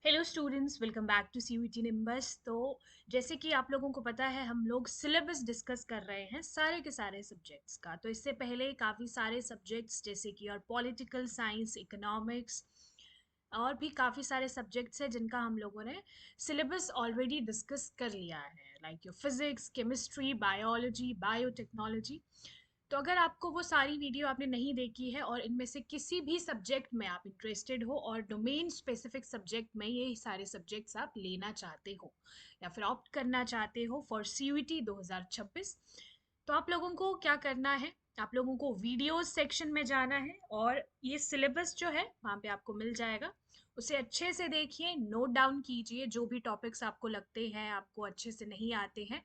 Hello students, welcome back to CUET Nimbus. तो जैसे कि आप लोगों को पता है, हम लोग सिलेबस डिस्कस कर रहे हैं सारे के सारे सब्जेक्ट्स का। तो इससे पहले काफ़ी सारे सब्जेक्ट्स जैसे कि और पॉलिटिकल साइंस, इकोनॉमिक्स और भी काफ़ी सारे सब्जेक्ट्स हैं जिनका हम लोगों ने सिलेबस ऑलरेडी डिस्कस कर लिया है, like your physics, chemistry, biology, biotechnology. तो अगर आपको वो सारी वीडियो आपने नहीं देखी है और इनमें से किसी भी सब्जेक्ट में आप इंटरेस्टेड हो और डोमेन स्पेसिफिक सब्जेक्ट में ये सारे सब्जेक्ट्स आप लेना चाहते हो या फिर ऑप्ट करना चाहते हो फॉर सीयूईटी 2026, तो आप लोगों को क्या करना है, आप लोगों को वीडियोस सेक्शन में जाना है और ये सिलेबस जो है वहाँ पे आपको मिल जाएगा। उसे अच्छे से देखिए, नोट डाउन कीजिए, जो भी टॉपिक्स आपको लगते हैं आपको अच्छे से नहीं आते हैं,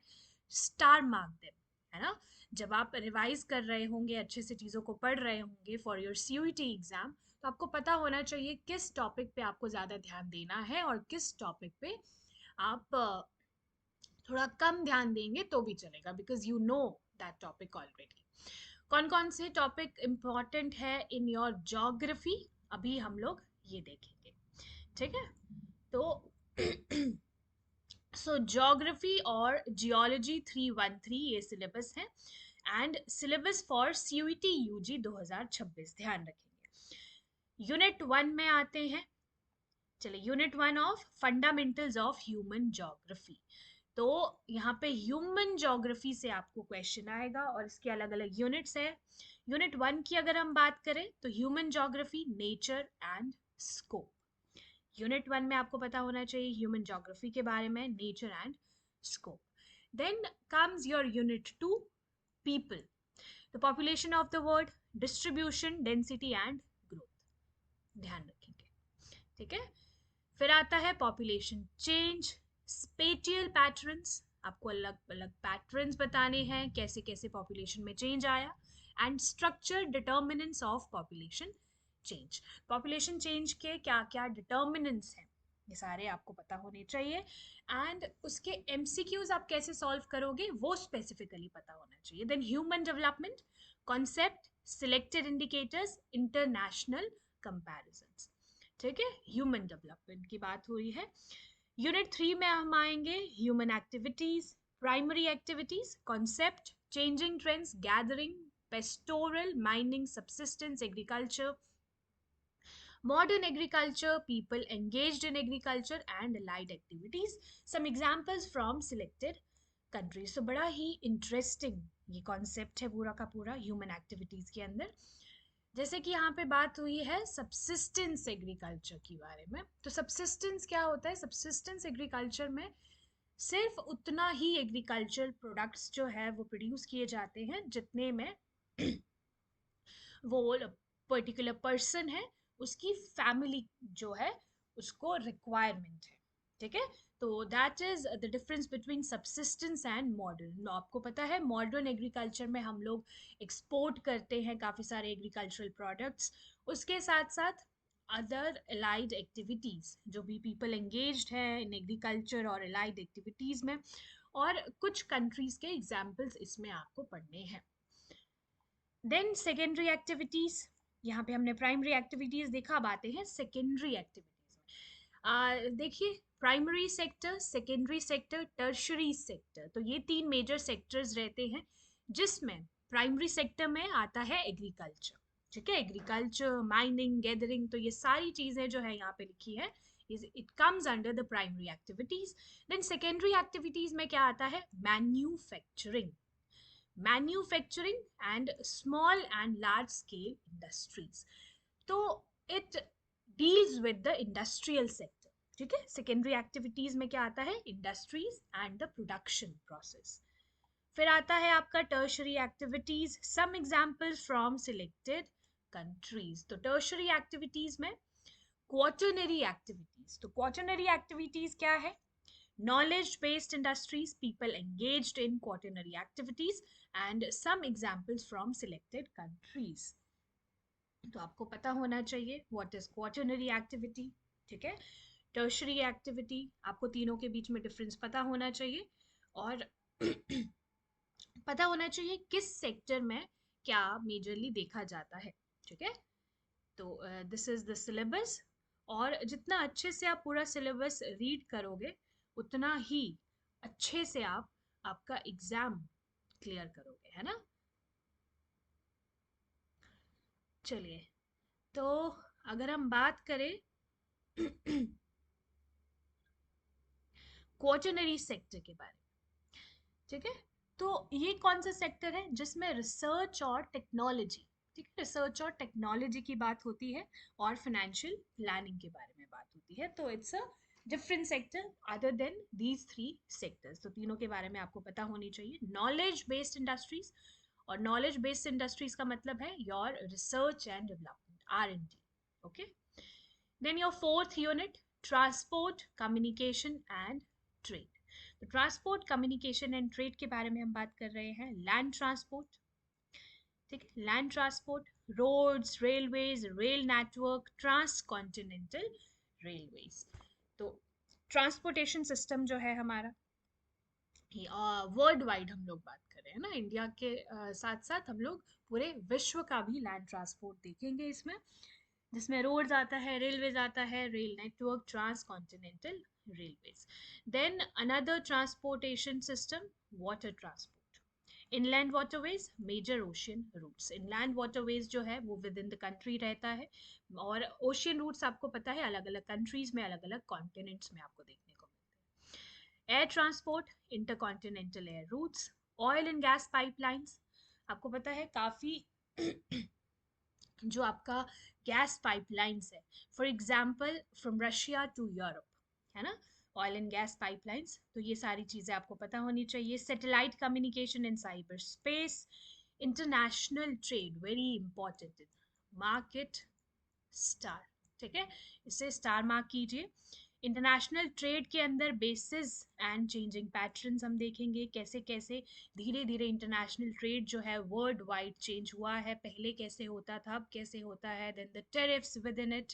स्टार मार्क देम, है ना। जब आप रिवाइज कर रहे होंगे, अच्छे से चीज़ों को पढ़ रहे होंगे फॉर योर सीयूईटी एग्जाम, तो आपको पता होना चाहिए किस टॉपिक पे आपको ज़्यादा ध्यान देना है और किस टॉपिक पे आप थोड़ा कम ध्यान देंगे तो भी चलेगा, because you know that topic already. कौन कौन से टॉपिक इम्पॉर्टेंट है इन योर ज्योग्राफी, अभी हम लोग ये देखेंगे, ठीक है। तो सो ज्योग्राफी और जियोलॉजी 313 ये सिलेबस है and syllabus for CUET UG 2026, ध्यान रखेंगे। यूनिट वन में आते हैं। चलिए, unit one of fundamentals of human geography. तो यहाँ पे ह्यूमन ज्योग्राफी से आपको क्वेश्चन आएगा और इसके अलग अलग यूनिट्स है। यूनिट वन की अगर हम बात करें तो human geography, nature and scope. Unit one में आपको पता होना चाहिए ह्यूमन ज्योग्राफी के बारे में, nature and scope. Then comes your unit two, people, the population of the world, distribution, density and growth, ध्यान रखेंगे, ठीक है। फिर आता है पॉपुलेशन चेंज, स्पेटियल पैटर्न्स, आपको अलग अलग पैटर्न्स बताने हैं कैसे कैसे पॉपुलेशन में चेंज आया, and structure determinants of population change. Population change के क्या क्या डिटर्मिनेंट्स हैं, ये सारे आपको पता होने चाहिए। एंड उसके एमसीक्यूज आप कैसे सॉल्व करोगे वो स्पेसिफिकली पता होना चाहिए। Then human development, concept, selected indicators, international comparisons, ठीक है। ह्यूमन डेवलपमेंट की बात हुई है। यूनिट थ्री में हम आएंगे human activities, primary activities, concept, changing trends, gathering, pastoral, mining, subsistence, agriculture, modern agriculture, people engaged in agriculture and allied activities, some examples from selected countries। तो बड़ा ही इंटरेस्टिंग ये कॉन्सेप्ट है पूरा का पूरा ह्यूमन एक्टिविटीज के अंदर। जैसे कि यहाँ पे बात हुई है सबसिस्टेंस एग्रीकल्चर के बारे में, तो सबसिस्टेंस क्या होता है? सबसिस्टेंस एग्रीकल्चर में सिर्फ उतना ही एग्रीकल्चर प्रोडक्ट्स जो है वो प्रोड्यूस किए जाते हैं जितने में वो पर्टिकुलर पर्सन है, उसकी फैमिली जो है उसको रिक्वायरमेंट है, ठीक है। तो that is the difference between subsistence and modern. आपको पता है मॉडर्न एग्रीकल्चर में हम लोग एक्सपोर्ट करते हैं काफ़ी सारे एग्रीकल्चरल प्रोडक्ट्स, उसके साथ साथ अदर एलाइड एक्टिविटीज़, जो भी पीपल एंगेज्ड हैं इन एग्रीकल्चर और एलाइड एक्टिविटीज़ में, और कुछ कंट्रीज़ के एग्जाम्पल्स इसमें आपको पढ़ने हैं। देन सेकेंडरी एक्टिविटीज, यहाँ पे हमने प्राइमरी एक्टिविटीज देखा, अब आते हैं सेकेंडरी एक्टिविटीज में। देखिए, primary sector, secondary sector, tertiary sector, तो ये तीन मेजर सेक्टर्स रहते हैं जिसमें प्राइमरी सेक्टर में आता है एग्रीकल्चर, ठीक है। एग्रीकल्चर, माइनिंग, गैदरिंग, तो ये सारी चीजें जो है यहाँ पे लिखी है, it comes under the primary activities. Then secondary activities में क्या आता है? Manufacturing, manufacturing and small and large scale industries, तो it deals with the industrial sector, ठीक है। सेकेंडरी एक्टिविटीज में क्या आता है? Industries and the production process. फिर आता है आपका tertiary activities, some examples from selected countries. तो टर्शरी एक्टिविटीज में क्वार्टरनरी एक्टिविटीज, तो क्वार्टरनरी एक्टिविटीज क्या है? knowledge based industries, people engaged in quaternary activities, and some examples from selected countries। तो आपको पता होना चाहिए व्हाट इज क्वार्टरनरी एक्टिविटी, ठीक है। टर्शरी एक्टिविटी, आपको तीनों के बीच में डिफरेंस पता होना चाहिए और पता होना चाहिए किस सेक्टर में क्या मेजरली देखा जाता है, ठीक है। तो दिस इज द सिलेबस और जितना अच्छे से आप पूरा सिलेबस रीड करोगे उतना ही अच्छे से आप आपका एग्जाम क्लियर करोगे, है ना। चलिए, तो अगर हम बात करें क्वाटरनरी सेक्टर के बारे में, ठीक है, तो ये कौन सा सेक्टर है जिसमें रिसर्च और टेक्नोलॉजी, ठीक है, रिसर्च और टेक्नोलॉजी की बात होती है और फाइनेंशियल प्लानिंग के बारे में बात होती है। तो it's a different sector other than these three sectors. तो तीनों के बारे में आपको पता होनी चाहिए। नॉलेज बेस्ड इंडस्ट्रीज, और नॉलेज बेस्ड इंडस्ट्रीज का मतलब है your research and development, R&D। Okay, then your fourth unit, transport communication and trade. तो ट्रांसपोर्ट कम्युनिकेशन एंड ट्रेड के बारे में हम बात कर रहे हैं। लैंड ट्रांसपोर्ट, ठीक है, land transport, roads, railways, rail network, trans continental railways. तो ट्रांसपोर्टेशन सिस्टम जो है हमारा, वर्ल्ड वाइड हम लोग बात कर रहे हैं ना, इंडिया के साथ साथ हम लोग पूरे विश्व का भी लैंड ट्रांसपोर्ट देखेंगे इसमें, जिसमें रोड्स आता है, रेलवेज आता है, rail network, trans continental railways. Then another transportation system, water transport, inland waterways, major ocean routes. Inland waterways जो है वो विद इन द कंट्री रहता है, और ओशियन रूट्स आपको पता है अलग अलग कंट्रीज में, अलग अलग कॉन्टिनेंट्स में आपको देखने को मिलते हैं। Air transport, intercontinental air routes, oil and gas pipelines, आपको पता है काफ़ी जो आपका गैस पाइपलाइंस है, for example from Russia to Europe, है ना, ऑयल एंड गैस पाइपलाइंस। तो ये सारी चीज़ें आपको पता होनी चाहिए। Satellite communication in cyber space, international trade, very important, market star, ठीक है, इसे स्टार मार्क कीजिए। इंटरनेशनल ट्रेड के अंदर बेसिस एंड चेंजिंग पैटर्न्स हम देखेंगे, कैसे कैसे धीरे धीरे इंटरनेशनल ट्रेड जो है वर्ल्ड वाइड चेंज हुआ है, पहले कैसे होता था, अब कैसे होता है, then the tariffs within it,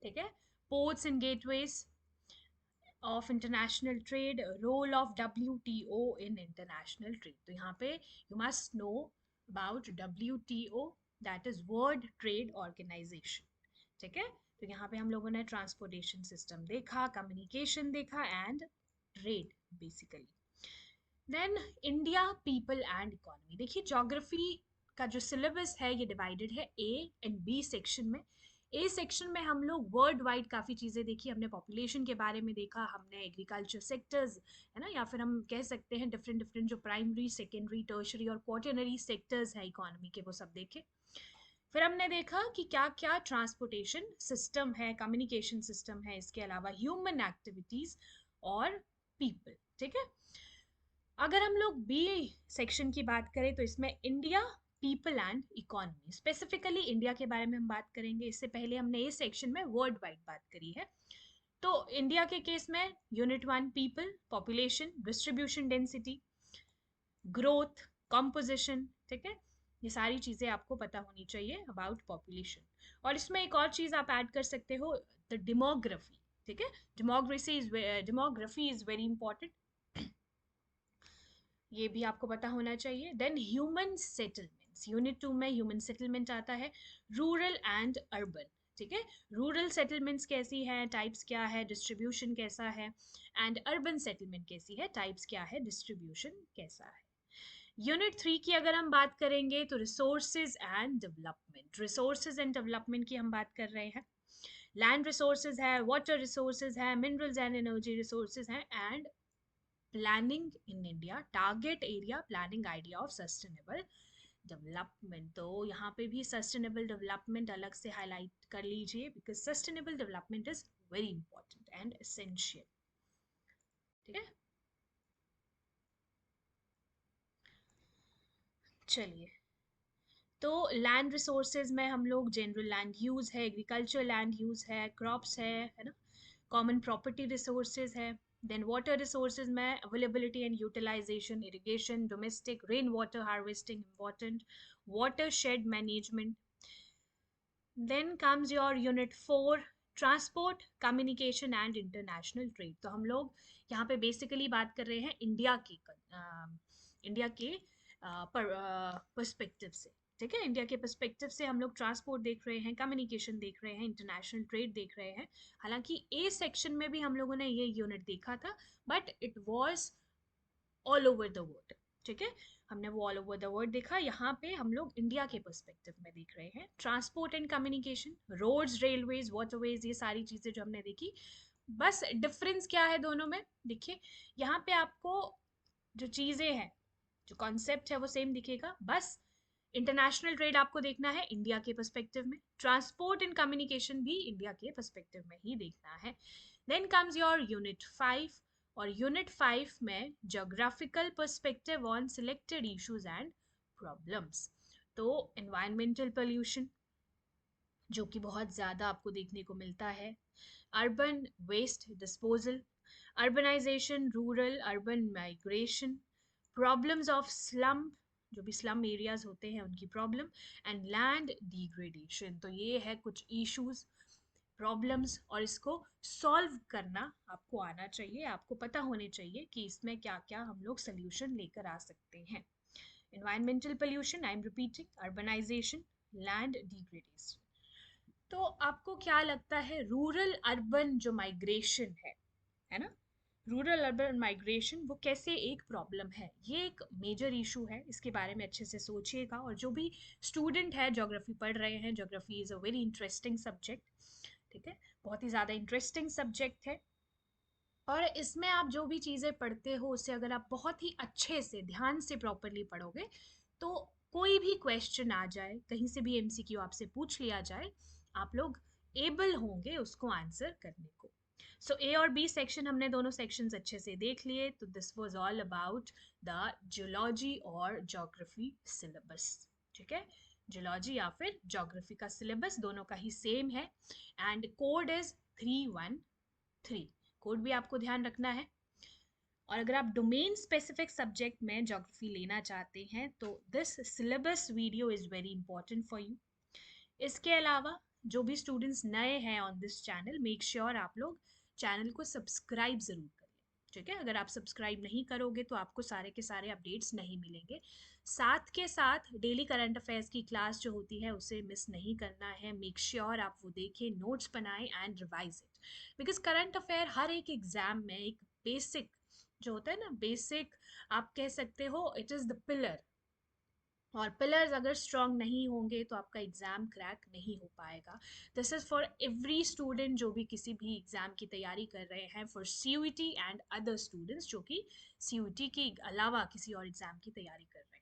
ठीक है। Ports and gateways of international trade, role of WTO in international trade. तो यहाँ पे you must know about WTO, that is World Trade Organization, ठीक है। तो यहाँ पे हम लोगों ने ट्रांसपोर्टेशन सिस्टम देखा, कम्युनिकेशन देखा and trade basically. Then India, people and economy. देखिए ज्योग्राफी का जो सिलेबस है ये डिवाइडेड है A एंड B सेक्शन में। ए सेक्शन में हम लोग वर्ल्ड वाइड काफ़ी चीज़ें देखी, हमने पॉपुलेशन के बारे में देखा, हमने एग्रीकल्चर सेक्टर्स, है ना, या फिर हम कह सकते हैं डिफरेंट डिफरेंट जो प्राइमरी, सेकेंडरी, टर्शरी और क्वार्टरनरी सेक्टर्स है इकोनॉमी के, वो सब देखे। फिर हमने देखा कि क्या क्या ट्रांसपोर्टेशन सिस्टम है, कम्युनिकेशन सिस्टम है, इसके अलावा ह्यूमन एक्टिविटीज और पीपल, ठीक है। अगर हम लोग बी सेक्शन की बात करें तो इसमें India, people and economy, specifically India के बारे में हम बात करेंगे। इससे पहले हमने इस सेक्शन में वर्ल्ड वाइड बात करी है। तो इंडिया के केस में unit 1 people, population, distribution, density, growth, composition, ठीक है, ये सारी चीज़ें आपको पता होनी चाहिए अबाउट पॉपुलेशन। और इसमें एक और चीज़ आप ऐड कर सकते हो, द डेमोग्राफी, ठीक है, डेमोग्राफी इज वेरी इंपॉर्टेंट, ये भी आपको पता होना चाहिए। देन ह्यूमन सेटलमेंट्स, यूनिट 2 में ह्यूमन सेटलमेंट आता है, रूरल एंड अर्बन, ठीक है, रूरल सेटलमेंट्स कैसी है, टाइप्स क्या है, डिस्ट्रीब्यूशन कैसा है, एंड अर्बन सेटलमेंट कैसी है, टाइप्स क्या है, डिस्ट्रीब्यूशन कैसा है। यूनिट 3 की अगर हम बात करेंगे तो resources and development, resources and development की हम बात कर रहे हैं। लैंड रिसोर्सेज है, वाटर रिसोर्सेज है, मिनरल्स एंड एनर्जी रिसोर्सेज हैं, and planning in India, target area planning, idea of sustainable development. तो यहाँ पे भी सस्टेनेबल डेवलपमेंट अलग से हाईलाइट कर लीजिए, because sustainable development is very important and essential, ठीक है। चलिए, तो लैंड रिसोर्सेज में हम लोग जनरल लैंड यूज है, एग्रीकल्चर लैंड यूज है, क्रॉप्स है ना, कॉमन प्रॉपर्टी रिसोर्सेज है। देन वाटर रिसोर्सेज में availability and utilisation, irrigation, domestic rain water harvesting important, watershed management. Then comes your unit 4, transport communication and international trade. तो हम लोग यहाँ पे बेसिकली बात कर रहे हैं इंडिया के पर्सपेक्टिव से, ठीक है। इंडिया के पर्सपेक्टिव से हम लोग ट्रांसपोर्ट देख रहे हैं, कम्युनिकेशन देख रहे हैं, इंटरनेशनल ट्रेड देख रहे हैं। हालांकि ए सेक्शन में भी हम लोगों ने ये यूनिट देखा था, but it was all over the world. ठीक है, हमने वो ऑल ओवर द वर्ल्ड देखा, यहाँ पे हम लोग इंडिया के पर्सपेक्टिव में देख रहे हैं। Transport and communication, roads, railways, waterways, ये सारी चीजें जो हमने देखी। बस डिफरेंस क्या है दोनों में, देखिए यहाँ पे आपको जो चीजें हैं, जो कॉन्सेप्ट है वो सेम दिखेगा, बस इंटरनेशनल ट्रेड आपको देखना है इंडिया के पर्सपेक्टिव में, ट्रांसपोर्ट एंड कम्युनिकेशन भी इंडिया के पर्सपेक्टिव में ही देखना है। देन कम्स योर यूनिट 5, और यूनिट 5 में geographical perspective on selected issues and problems. तो एनवायरमेंटल पोल्यूशन, जो कि बहुत ज़्यादा आपको देखने को मिलता है, urban waste disposal, urbanisation, rural urban migration, problems of slum, जो भी स्लम एरियाज होते हैं उनकी प्रॉब्लम, एंड लैंड डिग्रेडेशन। तो ये है कुछ इश्यूज, प्रॉब्लम्स, और इसको सॉल्व करना आपको आना चाहिए, आपको पता होने चाहिए कि इसमें क्या क्या हम लोग सोल्यूशन लेकर आ सकते हैं। Environmental pollution, I am repeating, urbanisation, land degradation. तो आपको क्या लगता है, रूरल अर्बन जो माइग्रेशन है ना, रूरल अर्बन माइग्रेशन वो कैसे एक प्रॉब्लम है? ये एक मेजर इशू है, इसके बारे में अच्छे से सोचिएगा। और जो भी स्टूडेंट है ज्योग्राफी पढ़ रहे हैं, geography is a very interesting subject. ठीक है, बहुत ही ज़्यादा इंटरेस्टिंग सब्जेक्ट है। और इसमें आप जो भी चीज़ें पढ़ते हो उससे अगर आप बहुत ही अच्छे से ध्यान से प्रॉपरली पढ़ोगे, तो कोई भी क्वेश्चन आ जाए, कहीं से भी एमसीक्यू आपसे पूछ लिया जाए, आप लोग एबल होंगे उसको आंसर करने को। सो ए और बी सेक्शन हमने दोनों सेक्शंस अच्छे से देख लिए। तो this was all about the geology और ज्योग्राफी सिलेबस। ठीक है, जियोलॉजी या फिर ज्योग्राफी का सिलेबस दोनों का ही सेम है, एंड कोड इज 313। कोड भी आपको ध्यान रखना है। और अगर आप डोमेन स्पेसिफिक सब्जेक्ट में ज्योग्राफी लेना चाहते हैं तो this syllabus video is very important for you. इसके अलावा जो भी स्टूडेंट्स नए हैं on this channel, make sure आप लोग चैनल को सब्सक्राइब ज़रूर करें। ठीक है, अगर आप सब्सक्राइब नहीं करोगे तो आपको सारे के सारे अपडेट्स नहीं मिलेंगे। साथ के साथ डेली करंट अफेयर्स की क्लास जो होती है उसे मिस नहीं करना है। मेक श्योर आप वो देखें, नोट्स बनाएं and revise it, because current affair हर एक एग्जाम में एक बेसिक जो होता है ना, बेसिक आप कह सकते हो, इट इज़ द पिलर। और पिलर्स अगर स्ट्रांग नहीं होंगे तो आपका एग्ज़ाम क्रैक नहीं हो पाएगा। This is for every student जो भी किसी भी एग्ज़ाम की तैयारी कर रहे हैं, for CUET and other students जो कि सीयूईटी के अलावा किसी और एग्ज़ाम की तैयारी कर रहे हैं।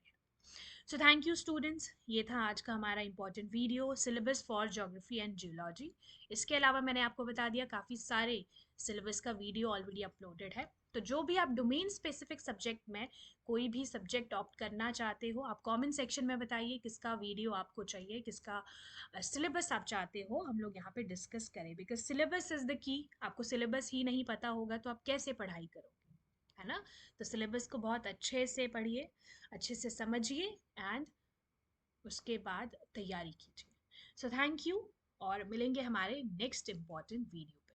सो थैंक यू स्टूडेंट्स, ये था आज का हमारा important video, syllabus for geography and geology. इसके अलावा मैंने आपको बता दिया काफ़ी सारे सिलेबस का वीडियो ऑलरेडी अपलोडेड है। तो जो भी आप डोमेन स्पेसिफिक सब्जेक्ट में कोई भी सब्जेक्ट ऑप्ट करना चाहते हो, आप कमेंट सेक्शन में बताइए किसका वीडियो आपको चाहिए, किसका सिलेबस आप चाहते हो हम लोग यहाँ पे डिस्कस करें, because syllabus is the key. आपको सिलेबस ही नहीं पता होगा तो आप कैसे पढ़ाई करोगे, है ना? तो सिलेबस को बहुत अच्छे से पढ़िए, अच्छे से समझिए, एंड उसके बाद तैयारी कीजिए। सो थैंक यू, और मिलेंगे हमारे नेक्स्ट इम्पॉर्टेंट वीडियो।